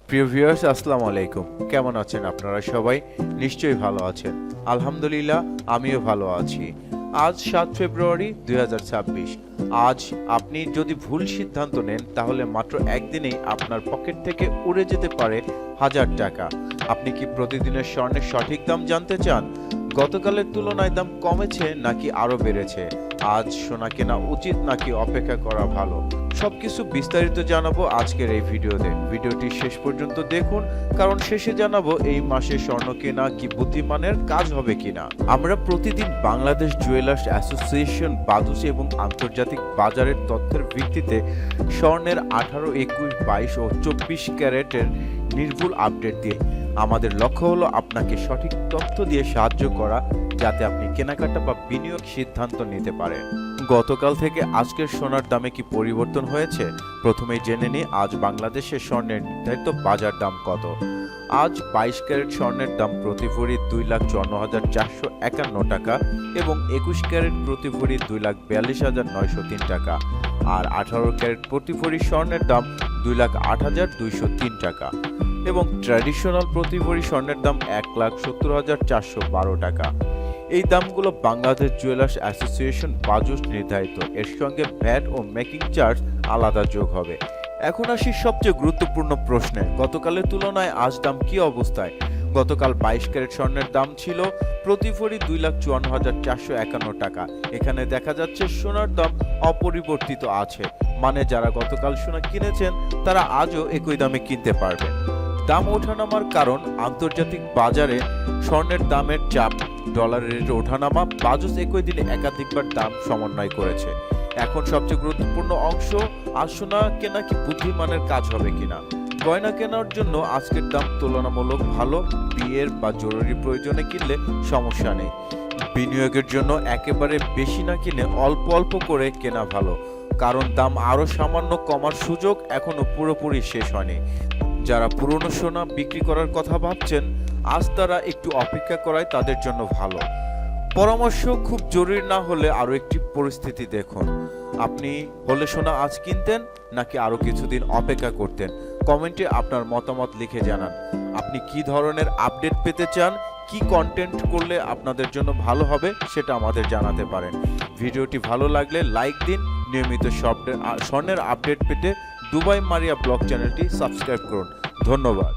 প্রিয় ভিউয়ার্স, আসসালামু আলাইকুম। কেমন আছেন আপনারা সবাই? নিশ্চয়ই ভালো আছেন। আলহামদুলিল্লাহ, আমিও ভালো আছি। আজ 7 ফেব্রুয়ারি 2026। আজ আপনি যদি ভুল সিদ্ধান্ত নেন তাহলে মাত্র একদিনেই আপনার পকেট থেকে উড়ে যেতে পারে হাজার টাকা। আপনি কি প্রতিদিনের স্বর্ণের সঠিক দাম জানতে চান? গতকালের তুলনায় দাম কমেছে নাকি আরো বেড়েছে? আজ সোনা কেনা উচিত নাকি অপেক্ষা করা ভালো? সবকিছু বিস্তারিত জানাবো আজকের এই ভিডিওতে। ভিডিওটি শেষ পর্যন্ত দেখুন, কারণ শেষে জানাবো এই মাসে স্বর্ণ কেনা কি বুদ্ধিমানের কাজ হবে কিনা। আমরা প্রতিদিন বাংলাদেশ জুয়েলার্স অ্যাসোসিয়েশন বাদুস এবং আন্তর্জাতিক বাজারের তথ্যের ভিত্তিতে স্বর্ণের 18, 21, 22 ও 24 ক্যারেটের নির্ভুল আপডেট দিয়ে আমাদের লক্ষ্য হলো আপনাকে সঠিক তথ্য দিয়ে সাহায্য করা, যাতে আপনি কেনাকাটা বা বিনিয়োগ সিদ্ধান্ত নিতে পারেন। গতকাল থেকে আজকের সোনার দামে কি পরিবর্তন হয়েছে? প্রথমেই জেনে নিই আজ বাংলাদেশের স্বর্ণের নির্ধারিত বাজার দাম কত। আজ 22 ক্যারেট স্বর্ণের দাম প্রতি ভরি 2,54,451 টাকা এবং 21 ক্যারেট প্রতি ভরি 2,42,903 টাকা। আর 18 ক্যারেট প্রতি ভরি স্বর্ণের দাম 2,08,203 টাকা এবং ট্র্যাডিশনাল প্রতি ভরি স্বর্ণের দাম 1,70,412 টাকা। এই দামগুলো বাংলাদেশ জুয়েলার্স অ্যাসোসিয়েশন বাজুস নির্ধারিত। এর সঙ্গে ভ্যাট ও মেকিং চার্জ আলাদা যোগ হবে। এখন আসি সবচেয়ে গুরুত্বপূর্ণ প্রশ্নে, গতকালের তুলনায় আজ দাম কি অবস্থায়? গতকাল 22 ক্যারেট স্বর্ণের দাম ছিল প্রতি ভরি 2,54,451 টাকা। এখানে দেখা যাচ্ছে সোনার দাম অপরিবর্তিত আছে, মানে যারা গতকাল সোনা কিনেছেন তারা আজও একই দামে কিনতে পারবেন। দাম ওঠানামার কারণ আন্তর্জাতিক বাজারে স্বর্ণের দামের চাপ, ডলারের ওঠানামা, বাজুস একই দিনে একাধিকবার দাম সমন্বয় করেছে। এখন সবচেয়ে গুরুত্বপূর্ণ অংশ, আজ সোনা কেনা কি বুদ্ধিমানের কাজ হবে কিনা। গয়না কেনার জন্য আজকের দাম তুলনামূলক ভালো। বিয়ের বা জরুরি প্রয়োজনে কিনলে সমস্যা নেই। বিনিয়োগের জন্য একেবারে বেশি না কিনে অল্প অল্প করে কেনা ভালো, কারণ দাম আরো সামান্য কমার সুযোগ এখনো পুরোপুরি শেষ হয়নি। যারা পুরনো সোনা বিক্রি করার কথা ভাবছেন, আজ তারা একটু অপেক্ষা করায় তাদের জন্য ভালো। পরামর্শ, খুব জরুরি না হলে আরো একটি পরিস্থিতি দেখুন। আপনি হলে সোনা আজ কিনতেন নাকি আরো কিছুদিন অপেক্ষা করতেন? কমেন্টে আপনার মতামত লিখে জানান। আপনি কি ধরনের আপডেট পেতে চান, কি কন্টেন্ট করলে আপনাদের জন্য ভালো হবে সেটা আমাদের জানাতে পারেন। ভিডিওটি ভালো লাগলে লাইক দিন। নিয়মিত স্বর্ণের আপডেট পেতে দুবাই মারিয়া ব্লগ চ্যানেলটি সাবস্ক্রাইব করুন। ধন্যবাদ।